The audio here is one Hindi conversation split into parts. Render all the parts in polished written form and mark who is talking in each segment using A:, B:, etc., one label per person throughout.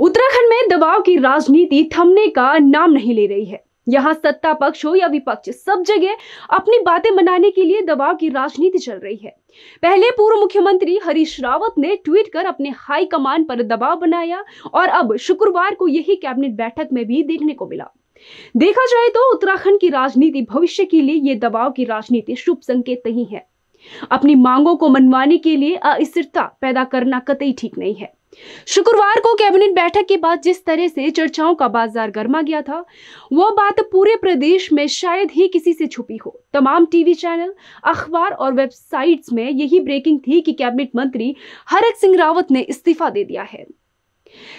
A: उत्तराखंड में दबाव की राजनीति थमने का नाम नहीं ले रही है। यहाँ सत्ता पक्ष हो या विपक्ष, सब जगह अपनी बातें मनाने के लिए दबाव की राजनीति चल रही है। पहले पूर्व मुख्यमंत्री हरीश रावत ने ट्वीट कर अपने हाई कमान पर दबाव बनाया और अब शुक्रवार को यही कैबिनेट बैठक में भी देखने को मिला। देखा जाए तो उत्तराखंड की राजनीति भविष्य के लिए ये दबाव की राजनीति शुभ संकेत नहीं है। अपनी मांगों को मनवाने के लिए अस्थिरता पैदा करना कतई ठीक नहीं है। शुक्रवार को कैबिनेट बैठक के बाद जिस तरह से चर्चाओं का बाजार गर्मा गया था, वह बात पूरे प्रदेश में शायद ही किसी से छुपी हो। तमाम टीवी चैनल, अखबार और वेबसाइट्स में यही ब्रेकिंग थी कि कैबिनेट मंत्री हरक सिंह रावत ने इस्तीफा दे दिया है।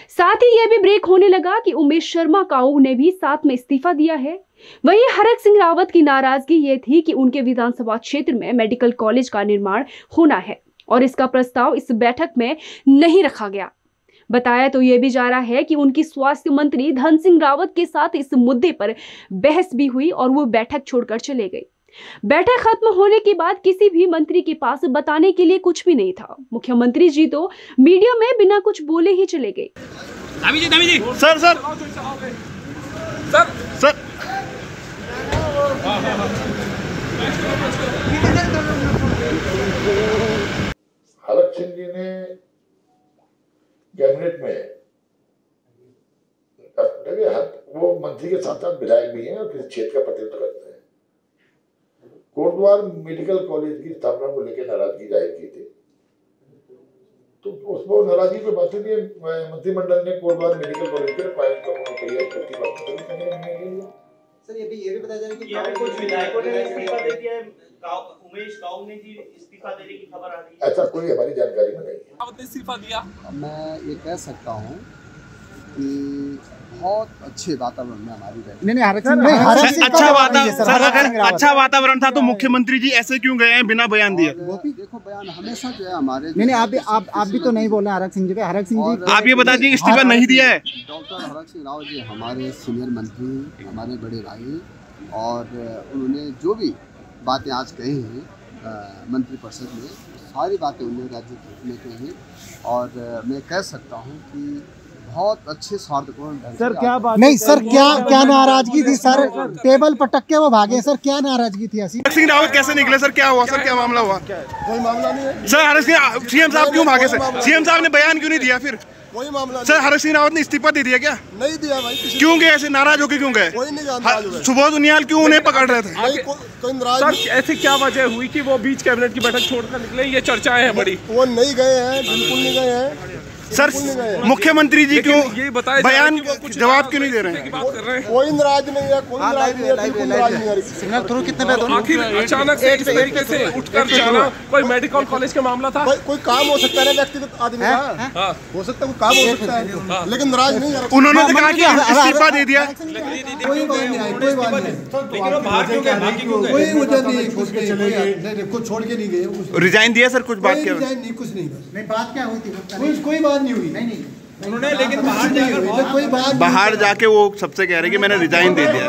A: साथ ही यह भी ब्रेक होने लगा कि उमेश शर्मा काऊ ने भी साथ में इस्तीफा दिया है। वहीं हरक सिंह रावत की नाराजगी यह थी कि उनके विधानसभा क्षेत्र में मेडिकल कॉलेज का निर्माण होना है और इसका प्रस्ताव इस बैठक में नहीं रखा गया। बताया तो यह भी जा रहा है कि उनकी स्वास्थ्य मंत्री धन सिंह रावत के साथ इस मुद्दे पर बहस भी हुई और वो बैठक छोड़कर चले गए। बैठक खत्म होने के बाद किसी भी मंत्री के पास बताने के लिए कुछ भी नहीं था। मुख्यमंत्री जी तो मीडिया में बिना कुछ बोले ही चले गए।
B: Sir sir sir sir
C: Harak Singh ji ने कैबिनेट में वो मंत्री के साथ साथ विधायक भी हैं और किसी क्षेत्र का प्रतिनिधित्व करते हैं। कोटद्वार मेडिकल कॉलेज की स्थापना को लेकर नाराजगी जाहिर की थी, तो उसको नाराजगी पे बात हुई। मंत्रिमंडल ने कोटद्वार मेडिकल कॉलेज के
D: सर ये भी बताया जा रहा है कि कुछ विधायकों ने इस्तीफा दे दिया है। उमेश काऊ ने जी इस्तीफा देने की खबर आ रही है।
C: ऐसा कोई हमारी जानकारी में नहीं है।
D: आपने इस्तीफा दिया।
E: मैं ये कह सकता हूँ कि बहुत अच्छे वातावरण में हमारी नहीं
B: अच्छा वातावरण था, तो मुख्यमंत्री जी ऐसे क्यों गए हैं बिना बयान दिए?
E: वो भी देखो, बयान हमेशा जो है हमारे
F: नहीं आप भी तो नहीं बोल रहे हरक सिंह जी पे। हरक सिंह जी
B: आप ये बता दीजिए इस्तीफा नहीं दिया है।
E: डॉक्टर हरक सिंह रावत जी हमारे सीनियर मंत्री, हमारे बड़े भाई, और उन्होंने जो भी बातें आज कही हैं मंत्रिपरिषद में, सारी बातें उन्होंने राज्य में कही हैं और मैं कह सकता हूँ कि बहुत अच्छे स्वार्थपूर्ण।
F: सर क्या बात नहीं, सर क्या नाराजगी थी सर? टेबल पटक के वो भागे सर, क्या नाराजगी थी?
B: हरक सिंह रावत कैसे निकले सर? क्या हुआ सर? क्या मामला हुआ?
C: कोई मामला नहीं है
B: सर। हरक सिंह सीएम साहब क्यों भागे सर? सीएम साहब ने बयान क्यों नहीं दिया? फिर
C: कोई मामला
B: सर हरक सिंह रावत ने इस्तीफा दे दिया क्या?
C: नहीं दिया भाई।
B: क्यों गए ऐसे? नाराज होके क्यों गए?
C: कोई नहीं जानता।
B: सुबोध उनियाल क्यों उन्हें पकड़ रहे थे?
C: कोई नाराज
D: सर ऐसी क्या वजह हुई कि वो बीच कैबिनेट की बैठक छोड़कर निकले? ये चर्चाएं हैं बड़ी।
C: वो नहीं गए हैं, बिल्कुल नहीं गए हैं
B: सर। मुख्यमंत्री जी क्यों
D: ये बताया
B: बयान जवाब क्यों नहीं दे रहे हैं?
C: कोई नाराज नहीं है, कोई नाराज नहीं है।
F: सिग्नल थ्रू कितने पे?
D: आखिर अचानक से इस तरीके से उठकर जाना, कोई मेडिकल कॉलेज का मामला था?
C: कोई काम हो सकता है व्यक्तिगत आदमी का, हो सकता है कोई काम हो सकता है, लेकिन नाराज नहीं है।
B: उन्होंने तो कहा कि इस्तीफा दे दिया।
C: कोई बात नहीं, कोई बात नहीं, कुछ छोड़ के नहीं गए।
B: रिजाइन दिया सर? कुछ बात क्या?
C: कुछ नहीं,
F: बात क्या हुई थी?
C: कोई बात नहीं हुई।
F: नहीं
D: उन्होंने, लेकिन बाहर जाकर
C: कोई बात,
B: बाहर जाके वो सबसे कह रहे कि मैंने रिजाइन दे दिया।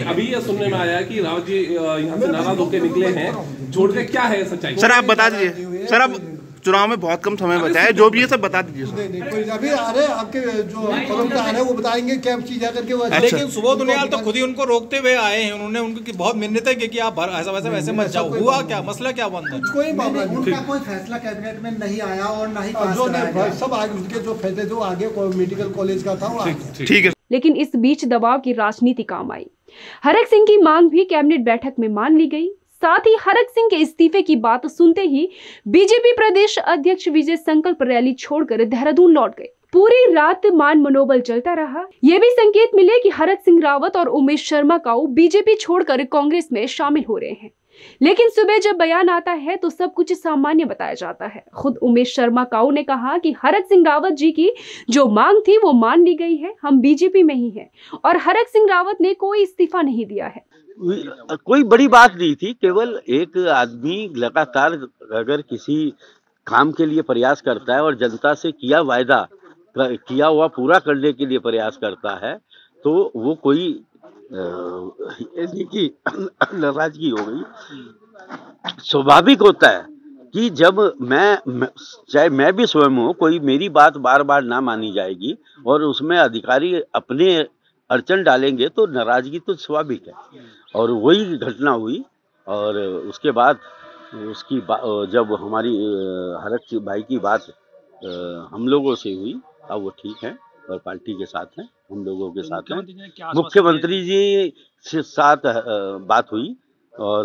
D: अभी ये सुनने में आया कि रावत जी यहाँ से नाराज होकर निकले हैं, छोड़ के। क्या है सच्चाई?
B: सर आप बता दीजिए। सर अब चुनाव में बहुत कम समय बचा है, जो भी है सब बता दीजिए।
C: कोई अभी आ रहे आपके जो कदमदार है वो बताएंगे क्या चीज आकर के वो।
G: लेकिन सुबोध उनियाल तो खुद ही उनको रोकते हुए आए हैं। उन्होंने उनकी बहुत मिन्नतें की कि आप ऐसा वैसे मत जाओ। हुआ क्या? मसला क्या बन रहा?
C: कोई मामला नहीं,
F: उनका कोई फैसला कैबिनेट में नहीं आया और ना ही
C: जो सब आगे उनके जो फैसले जो आगे मेडिकल कॉलेज का था वो
B: ठीक है।
A: लेकिन इस बीच दबाव की राजनीति काम आई। हरक सिंह की मांग भी कैबिनेट बैठक में मान ली गई। साथ ही हरक सिंह के इस्तीफे की बात सुनते ही बीजेपी प्रदेश अध्यक्ष विजय संकल्प रैली छोड़कर देहरादून लौट गए। पूरी रात मान मनोबल चलता रहा। यह भी संकेत मिले कि हरक सिंह रावत और उमेश शर्मा काऊ बीजेपी छोड़कर कांग्रेस में शामिल हो रहे हैं। लेकिन सुबह जब बयान आता है तो सब कुछ सामान्य बताया जाता है। खुद उमेश शर्मा काऊ ने कहा कि हरक सिंह रावत जी की जो मांग थी वो मान ली गई है, हम बीजेपी में ही हैं और हरक सिंह रावत ने कोई इस्तीफा नहीं दिया है।
H: कोई बड़ी बात नहीं थी। केवल एक आदमी लगातार अगर किसी काम के लिए प्रयास करता है और जनता से किया हुआ पूरा करने के लिए प्रयास करता है, तो वो कोई नाराजगी हो गई, स्वाभाविक होता है। कि जब चाहे मैं भी स्वयं हूँ, कोई मेरी बात बार बार ना मानी जाएगी और उसमें अधिकारी अपने अड़चन डालेंगे तो नाराजगी तो स्वाभाविक है। और वही घटना हुई और उसके बाद जब हमारी हरक भाई की बात हम लोगों से हुई, अब वो ठीक है और पार्टी के साथ हैं, हम लोगों के साथ हैं। मुख्यमंत्री जी से साथ बात हुई और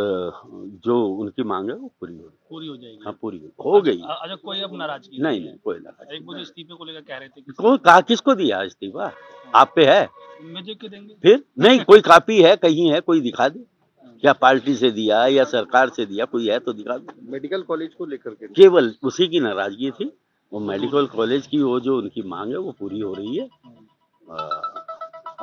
H: जो उनकी मांग है वो पूरी हो जाएगी। हाँ, पूरी हो गई।
I: अच्छा, कोई अब नाराजगी
H: नहीं, कोई नाराजगी।
I: एक मुझे इस्तीफे को लेकर कह रहे थे कि
H: कोई कहा, किसको दिया इस्तीफा? आप पे है?
I: मुझे क्यों देंगे?
H: फिर नहीं, कोई कापी है, कहीं है, कोई दिखा दे। क्या पार्टी से दिया या सरकार से दिया, कोई है तो दिखा दे।
E: मेडिकल कॉलेज को लेकर के
H: केवल उसी की नाराजगी थी। वो मेडिकल कॉलेज की वो जो उनकी मांग है वो पूरी हो रही है।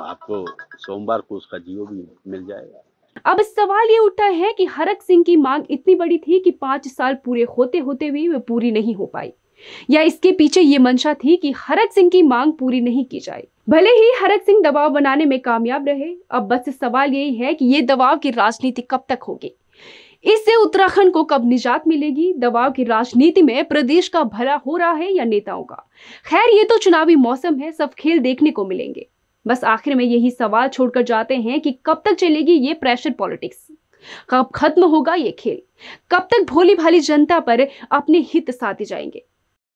H: आपको सोमवार को उसका जीओ भी मिल जाएगा।
A: अब सवाल ये उठता है कि हरक सिंह की मांग इतनी बड़ी थी कि 5 साल पूरे होते होते भी वे पूरी नहीं हो पाई, या इसके पीछे ये मंशा थी कि हरक सिंह की मांग पूरी नहीं की जाए। भले ही हरक सिंह दबाव बनाने में कामयाब रहे, अब बस सवाल यही है कि ये दबाव की राजनीति कब तक होगी, इससे उत्तराखंड को कब निजात मिलेगी। दबाव की राजनीति में प्रदेश का भला हो रहा है या नेताओं का? खैर, ये तो चुनावी मौसम है, सब खेल देखने को मिलेंगे। बस आखिर में यही सवाल छोड़कर जाते हैं कि कब तक चलेगी ये प्रेशर पॉलिटिक्स, कब खत्म होगा ये खेल, कब तक भोली भाली जनता पर अपने हित साधे जाएंगे।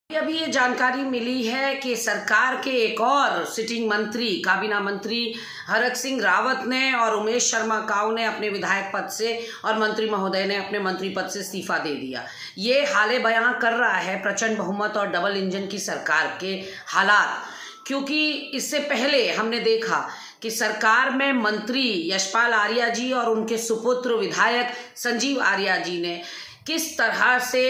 J: अभी ये जानकारी मिली है कि सरकार के एक और सिटिंग मंत्री, काबीना मंत्री हरक सिंह रावत ने और उमेश शर्मा काऊ ने अपने विधायक पद से और मंत्री महोदय ने अपने मंत्री पद से इस्तीफा दे दिया। ये हाले बयां कर रहा है प्रचंड बहुमत और डबल इंजन की सरकार के हालात, क्योंकि इससे पहले हमने देखा कि सरकार में मंत्री यशपाल आर्या जी और उनके सुपुत्र विधायक संजीव आर्या जी ने किस तरह से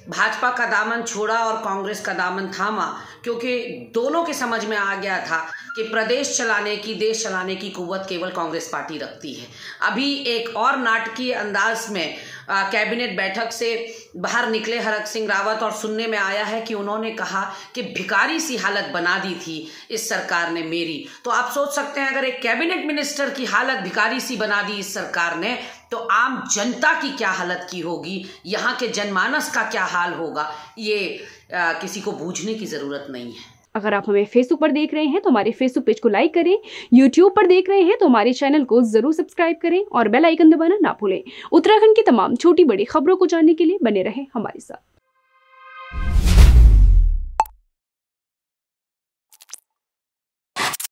J: भाजपा का दामन छोड़ा और कांग्रेस का दामन थामा, क्योंकि दोनों के समझ में आ गया था कि प्रदेश चलाने की, देश चलाने की कुव्वत केवल कांग्रेस पार्टी रखती है। अभी एक और नाटकीय अंदाज में कैबिनेट बैठक से बाहर निकले हरक सिंह रावत और सुनने में आया है कि उन्होंने कहा कि भिखारी सी हालत बना दी थी इस सरकार ने मेरी। तो आप सोच सकते हैं, अगर एक कैबिनेट मिनिस्टर की हालत भिखारी सी बना दी इस सरकार ने, तो आम जनता की क्या हालत की होगी, यहाँ के जनमानस का क्या हाल होगा, ये किसी को बूझने की जरूरत नहीं है।
A: अगर आप हमें फेसबुक पर देख रहे हैं तो हमारे फेसबुक पेज को लाइक करें, यूट्यूब पर देख रहे हैं तो हमारे चैनल को जरूर सब्सक्राइब करें और बेल आइकन दबाना ना भूलें। उत्तराखंड की तमाम छोटी बड़ी खबरों को जानने के लिए बने रहें हमारे साथ।